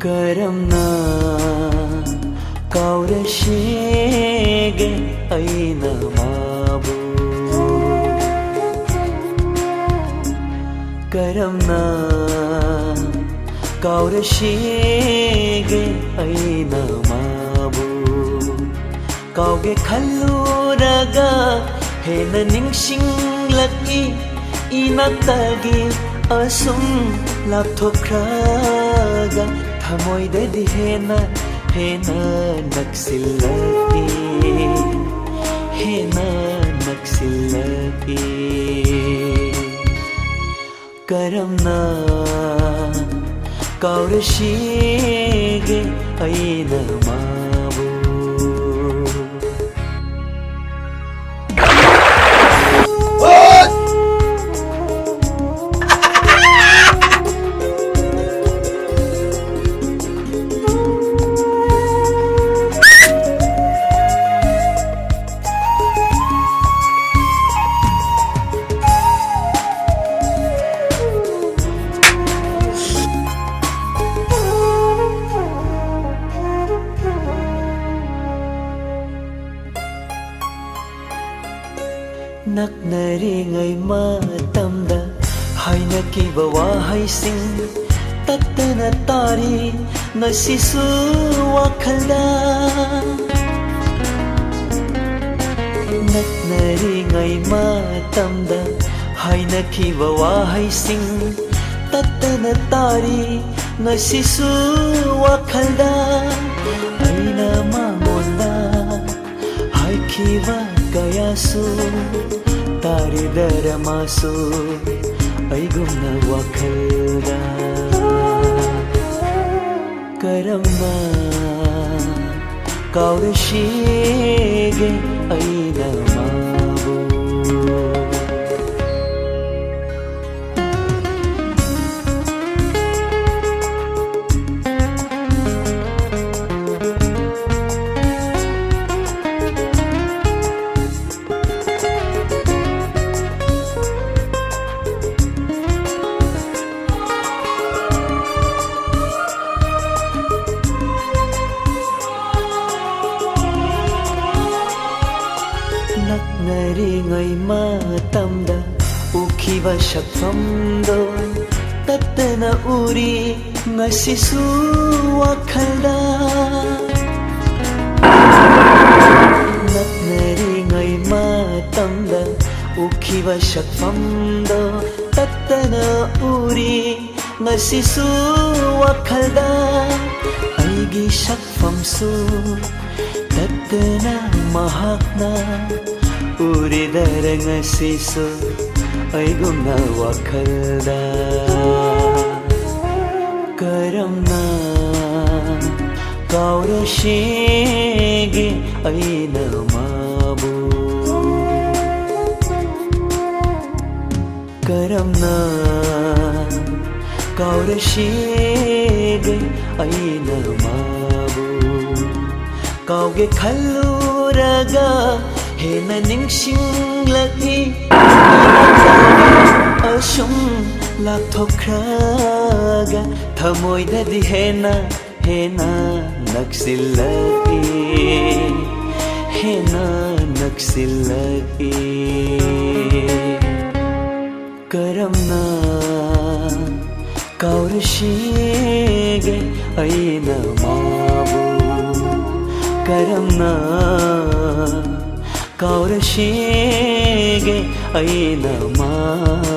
Karamna kaurashege aina mabu Karamna kaurashege aina mabu Kauge khalluraga hena ningshinglaki inatagi asum lapthokraga Thamoidadi hena naksillaki Karamna kaurashege aina mabu Naknaringai matamda hainakiba wahaising tattana tari ngasisu wakhalda Naknaringai matamda hainakiba wahaising tattana tari ngasisu wakhalda Aina mangonda haikiba kayasu Tari daramasu aigumna wakhalda Karamna kaurashege aina mabu Naknaringai matamda ukhiba shakfamdo tattana uri ngasisu wakhalda Naknaringai matamda ukhiba shakfamdo tattana uri ngasisu wakhalda Aigi shakfamsu tattana mahakna Uridara ngasisu aigumna wakhalda Karamna kaurashege aina mabu Karamna kaurashege aina mabu Kauge khalluraga hena ningshinglaki asum lapthokraga thamoidadi hena naksillaki Karamna kaurashege aina mabu Karamna kaurashege aina mabu